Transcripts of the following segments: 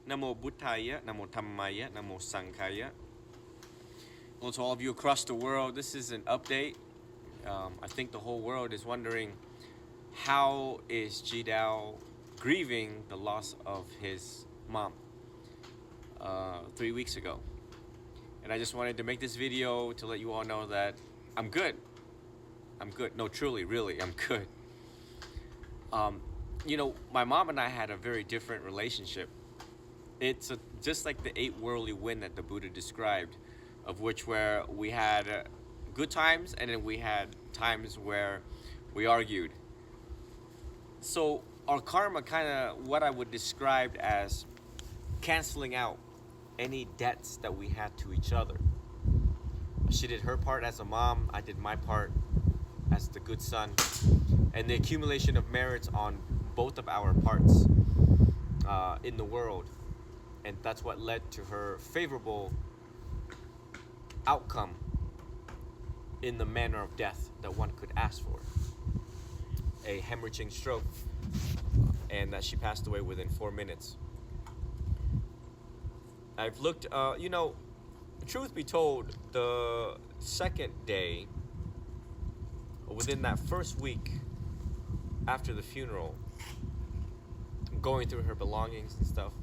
Namo Buddhaya, Namo Dhammaya, Namo Sanghaya. Well, to all of you across the world, this is an update. I think the whole world is wondering, how is Tri Dao grieving the loss of his mom 3 weeks ago? And I just wanted to make this video to let you all know that I'm good. I'm good. No, truly, really, I'm good. You know, my mom and I had a very different relationship. It's just like the 8 worldly wind that the Buddha described, of which where we had good times and then we had times where we argued. So our karma kind of what I would describe as canceling out any debts that we had to each other. She did her part as a mom, I did my part as the good son, and the accumulation of merits on both of our parts in the world, and that's what led to her favorable outcome in the manner of death that one could ask for. A hemorrhaging stroke, and that she passed away within 4 minutes. I've looked, you know, truth be told, the second day, within that first week after the funeral, going through her belongings and stuff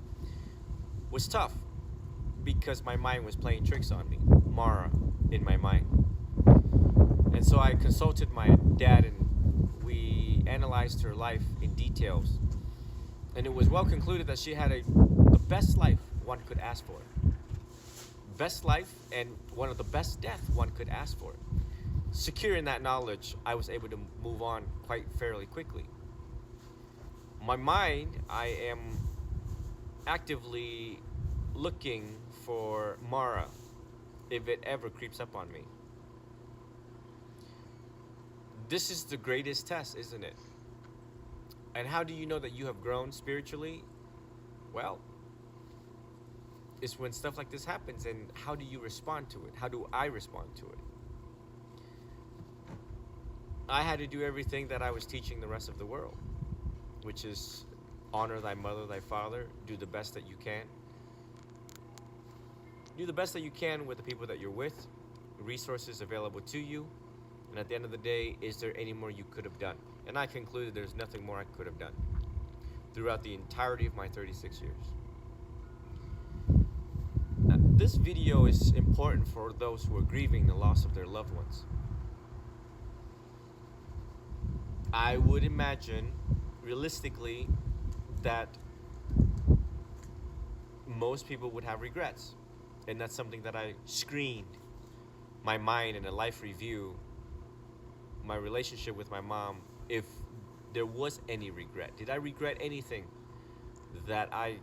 was tough because my mind was playing tricks on me, Mara in my mind. And so I consulted my dad and we analyzed her life in details. And it was well concluded that she had the best life one could ask for. Best life and one of the best death one could ask for. Secure in that knowledge, I was able to move on quite fairly quickly. My mind, I am actively looking for Mara if it ever creeps up on me. This is the greatest test, isn't it? And how do you know that you have grown spiritually? Well, it's when stuff like this happens, and how do you respond to it? How do I respond to it? I had to do everything that I was teaching the rest of the world, which is honor thy mother, thy father, do the best that you can. Do the best that you can with the people that you're with, resources available to you, and at the end of the day, is there any more you could have done? And I concluded there's nothing more I could have done throughout the entirety of my 36 years. Now, this video is important for those who are grieving the loss of their loved ones. I would imagine, realistically, that most people would have regrets. And that's something that I screened my mind in a life review, my relationship with my mom, if there was any regret. Did I regret anything that I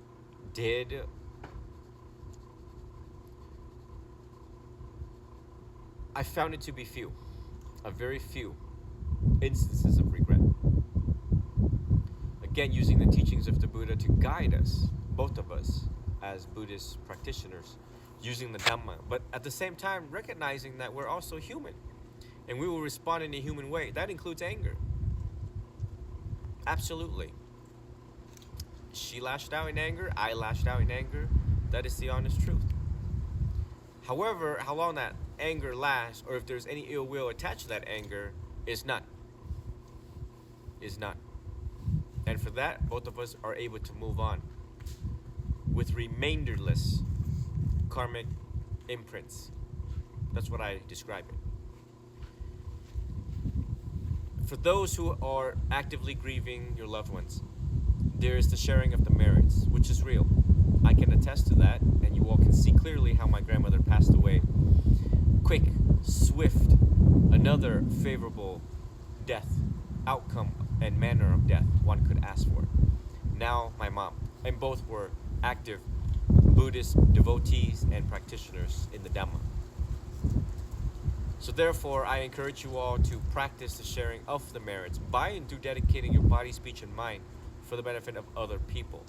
did? I found it to be few, a very few instances of regret. Again, using the teachings of the Buddha to guide us, both of us, as Buddhist practitioners, using the Dhamma, but at the same time recognizing that we're also human and we will respond in a human way. That includes anger. Absolutely. She lashed out in anger, I lashed out in anger. That is the honest truth. However, how long that anger lasts, or if there's any ill will attached to that anger, is none. Is none. And for that, both of us are able to move on with remainderless karmic imprints. That's what I describe it. For those who are actively grieving your loved ones, there is the sharing of the merits, which is real. I can attest to that, and you all can see clearly how my grandmother passed away. Quick, swift, another favorable death, outcome and manner of death one could ask for. Now my mom, and both were active Buddhist devotees and practitioners in the Dhamma. So therefore, I encourage you all to practice the sharing of the merits by and through dedicating your body, speech, and mind for the benefit of other people.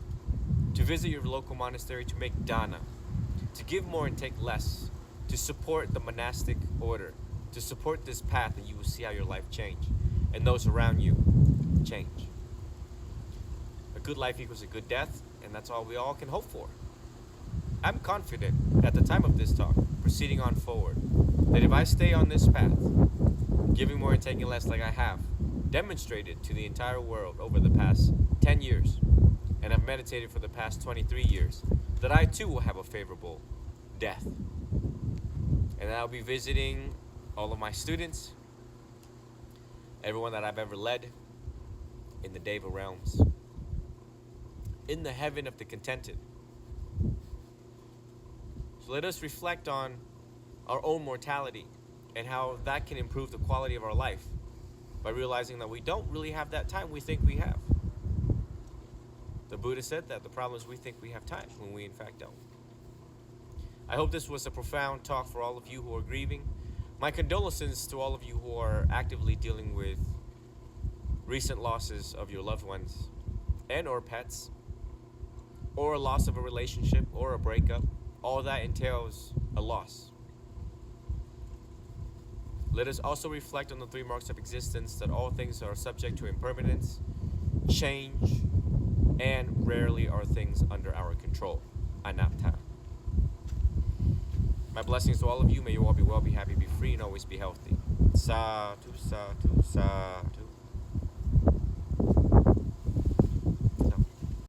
To visit your local monastery to make dana, to give more and take less, to support the monastic order, to support this path, and you will see how your life change and those around you change. A good life equals a good death, And that's all we all can hope for. I'm confident at the time of this talk, proceeding on forward, that if I stay on this path, giving more and taking less like I have demonstrated to the entire world over the past 10 years, and I've meditated for the past 23 years, that I too will have a favorable death. And I'll be visiting all of my students, everyone that I've ever led in the Deva realms, in the heaven of the contented. So let us reflect on our own mortality and how that can improve the quality of our life by realizing that we don't really have that time we think we have. The Buddha said that the problem is we think we have time when we in fact don't. I hope this was a profound talk for all of you who are grieving. My condolences to all of you who are actively dealing with recent losses of your loved ones and or pets, or a loss of a relationship or a breakup. All that entails a loss. Let us also reflect on the 3 marks of existence, that all things are subject to impermanence, change, and rarely are things under our control. Anatta. My blessings to all of you. May you all be well, be happy, be free, and always be healthy. Sadhu, sadhu, sadhu.